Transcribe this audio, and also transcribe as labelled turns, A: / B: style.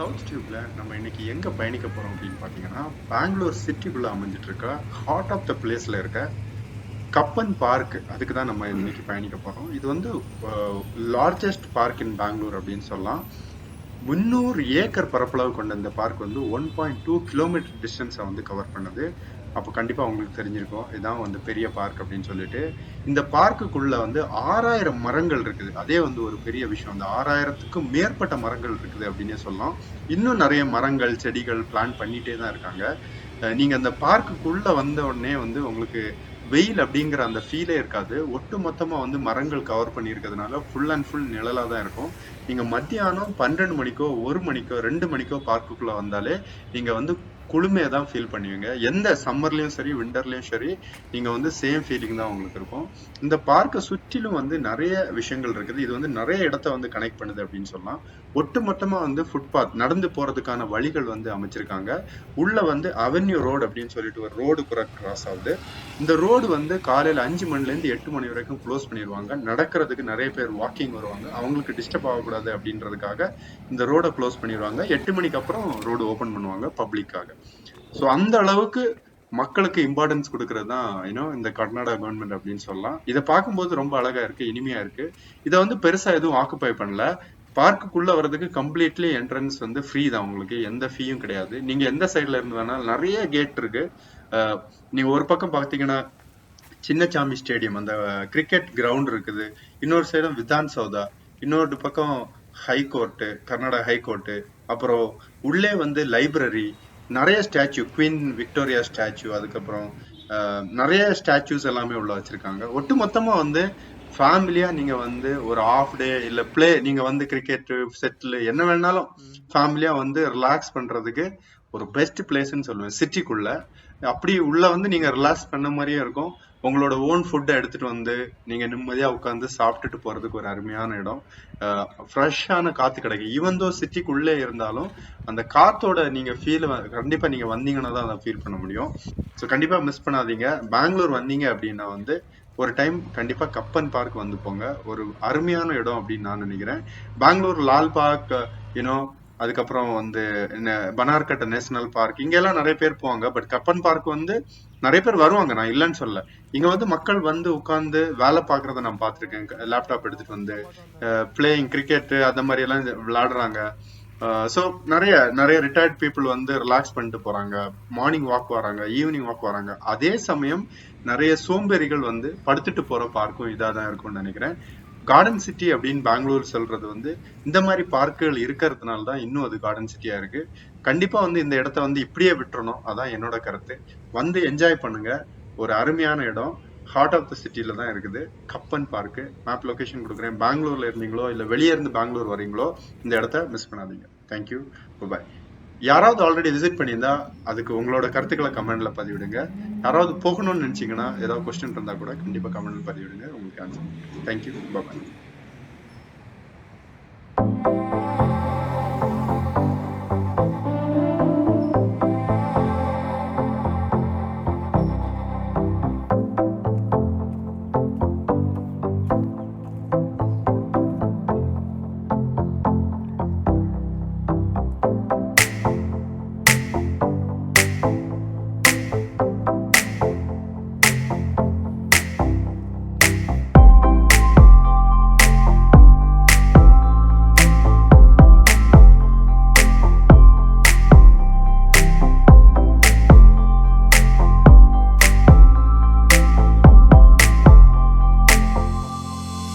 A: South டியூப்ல நம்ம இன்னைக்கு எங்க பயணிக்க போறோம் அப்படின்னு பாத்தீங்கன்னா, பெங்களூர் சிட்டிக்குள்ள அமைஞ்சிட்டு இருக்க ஹார்ட் ஆஃப் த பிளேஸ்ல இருக்க கப்பன் பார்க். அதுக்கு தான் நம்ம இன்னைக்கு பயணிக்க போறோம். இது வந்து லார்ஜஸ்ட் பார்க் இன் பெங்களூர் அப்படின்னு சொல்லலாம். 300 ஏக்கர் பரப்பளவு கொண்ட இந்த பார்க் வந்து 1.2 கிலோமீட்டர் டிஸ்டன்ஸை வந்து கவர் பண்ணுது. அப்போ கண்டிப்பா உங்களுக்கு தெரிஞ்சிருக்கும் இதான் வந்து பெரிய பார்க் அப்படின்னு சொல்லிட்டு. இந்த பார்க்குக்குள்ள வந்து 6000 மரங்கள் இருக்குது. அதே வந்து ஒரு பெரிய விஷயம். அந்த 6000த்துக்கும் மேற்பட்ட மரங்கள் இருக்குது அப்படின்னே சொல்லலாம். இன்னும் நிறைய மரங்கள் செடிகள் பிளான் பண்ணிட்டே தான் இருக்காங்க. நீங்க அந்த பார்க்குக்குள்ள வந்த உடனே வந்து உங்களுக்கு வெயில் அப்படிங்கிற அந்த ஃபீலே இருக்காது. ஒட்டு மொத்தமா வந்து மரங்கள் கவர் பண்ணி இருக்கிறதுனால ஃபுல் அண்ட் ஃபுல் நிழலா தான் இருக்கும். நீங்க மத்தியானம் 12 மணிக்கோ 1 மணிக்கோ 2 மணிக்கோ பார்க்குக்குள்ள வந்தாலே நீங்க வந்து குளுமையை தான் ஃபீல் பண்ணுவீங்க. எந்த சம்மர்லயும் சரி விண்டர்லயும் சரி நீங்க வந்து சேம் ஃபீலிங் தான் உங்களுக்கு இருக்கும். இந்த பார்க்கை சுற்றிலும் வந்து நிறைய விஷயங்கள் இருக்குது. இது வந்து நிறைய இடத்த வந்து கனெக்ட் பண்ணுது அப்படின்னு சொல்லலாம். ஒட்டு மொத்தமா வந்து ஃபுட்பாத் நடந்து போறதுக்கான வழிகள் வந்து அமைச்சிருக்காங்க. உள்ள வந்து அவென்யூ ரோடு அப்படின்னு சொல்லிட்டு ஒரு ரோடு கிராஸ் ஆகுது. இந்த ரோடு வந்து காலையில 5 மணில இருந்து 8 மணி வரைக்கும் க்ளோஸ் பண்ணிடுவாங்க. நடக்கிறதுக்கு நிறைய பேர் வாக்கிங் வருவாங்க. அவங்களுக்கு டிஸ்டர்ப் ஆகக்கூடாது அப்படின்றதுக்காக இந்த ரோடை க்ளோஸ் பண்ணிடுவாங்க. 8 மணிக்கு அப்புறம் ரோடு ஓபன் பண்ணுவாங்க பப்ளிக்காக. ஸோ அந்த அளவுக்கு மக்களுக்கு இம்பார்ட்டன்ஸ் கொடுக்கறது தான் இந்த கர்நாடகா கவர்மெண்ட் அப்படின்னு சொல்லலாம். இதை பார்க்கும்போது ரொம்ப அழகா இருக்கு, இனிமையா இருக்கு. இதை வந்து பெருசா எதுவும் ஆக்குப்பை பண்ணல. பார்க்குக்குள்ள வர்றதுக்கு கம்ப்ளீட்லி என்ட்ரன்ஸ் வந்து ஃப்ரீ தான். உங்களுக்கு எந்த ஃபீயும் கிடையாது. நீங்க எந்த சைட்ல இருந்து வேணாலும், நிறைய கேட் இருக்கு. நீங்க ஒரு பக்கம் பாத்தீங்கன்னா சின்னசாமி ஸ்டேடியம், அந்த கிரிக்கெட் கிரவுண்ட் இருக்குது. இன்னொரு சைடும் விதான் சௌதா, இன்னொரு பக்கம் ஹைகோர்ட்டு, கர்நாடகா ஹைகோர்ட்டு, அப்புறம் உள்ளே வந்து லைப்ரரி, நிறைய ஸ்டாச்சு, குவீன் விக்டோரியா ஸ்டாச்சு, அதுக்கப்புறம் நிறைய ஸ்டாச்சூஸ் எல்லாமே உள்ள வச்சிருக்காங்க. ஒட்டு மொத்தமா வந்து ஃபேமிலியா நீங்க வந்து ஒரு ஆஃப் டே இல்ல பிளே, நீங்க வந்து கிரிக்கெட் செட்டில் என்ன வேணாலும் ஃபேமிலியா வந்து ரிலாக்ஸ் பண்றதுக்கு ஒரு பெஸ்ட் பிளேஸ்ன்னு சொல்லுவேன் சிட்டிக்குள்ள. அப்படி உள்ள வந்து நீங்க ரிலாக்ஸ் பண்ண மாதிரியே இருக்கும். உங்களோட ஓன் ஃபுட்டை எடுத்துட்டு வந்து நீங்க நிம்மதியா உட்காந்து சாப்பிட்டுட்டு போறதுக்கு ஒரு அருமையான இடம். ஃப்ரெஷ்ஷான காத்து கிடைக்கும். ஈவன் தோ சிட்டிக்குள்ளே இருந்தாலும் அந்த காத்தோட நீங்க ஃபீல் கண்டிப்பா நீங்க வந்தீங்கன்னா தான் அதை ஃபீல் பண்ண முடியும். ஸோ கண்டிப்பா மிஸ் பண்ணாதீங்க. பெங்களூர் வந்தீங்க அப்படின்னா வந்து ஒரு டைம் கண்டிப்பா கப்பன் பார்க் வந்து போங்க. ஒரு அருமையான இடம் அப்படின்னு நான் நினைக்கிறேன். பெங்களூர் லால் பார்க், அதுக்கப்புறம் வந்து பனார்கட்ட நேஷனல் பார்க், இங்க எல்லாம் நிறைய பேர் போவாங்க. பட் கப்பன் பார்க் வந்து நிறைய பேர் வருவாங்க, நான் இல்லைன்னு சொல்ல. இங்க வந்து மக்கள் வந்து உட்கார்ந்து வேலை பாக்குறத நான் பார்த்திருக்கேன். லேப்டாப் எடுத்துட்டு வந்து பிளேயிங் கிரிக்கெட் அந்த மாதிரி எல்லாம் விளையாடுறாங்க. ஸோ நிறைய நிறைய ரிட்டையர்ட் பீப்புள் வந்து ரிலாக்ஸ் பண்ணிட்டு போறாங்க. மார்னிங் வாக் வராங்க, ஈவினிங் வாக் வராங்க. அதே சமயம் நிறைய சோம்பேறிகள் வந்து படுத்துட்டு போற பார்க்கும் இதாக தான் இருக்கும்னு நினைக்கிறேன். கார்டன் சிட்டி அப்படின்னு பெங்களூர் சொல்றது வந்து இந்த மாதிரி பார்க்குகள் இருக்கிறதுனால தான் இன்னும் அது கார்டன் சிட்டியா இருக்கு. கண்டிப்பா வந்து இந்த இடத்த வந்து இப்படியே விட்டுறணும், அதான் என்னோட கருத்து. வந்து என்ஜாய் பண்ணுங்க. ஒரு அருமையான இடம் ஹார்ட் ஆஃப் த சிட்டில தான் இருக்குது கப்பன் பார்க்கு. மேப் லொகேஷன் கொடுக்குறேன். பெங்களூர்ல இருந்தீங்களோ இல்ல வெளியே இருந்து பெங்களூர் வரீங்களோ இந்த இடத்த மிஸ் பண்ணாதீங்க. தேங்க்யூ, பாய். யாராவது ஆல்ரெடி விசிட் பண்ணியிருந்தா அதுக்கு உங்களோட கருத்துக்களை கமெண்ட்ல பதிவிடுங்க. யாராவது போகணும்னு நினைச்சீங்கன்னா ஏதாவது கொஸ்டின் இருந்தா கூட கண்டிப்பா கமெண்ட்ல பதிவிடுங்க. உங்களுக்கு ஆன்சர். தேங்க்யூ, பாய்.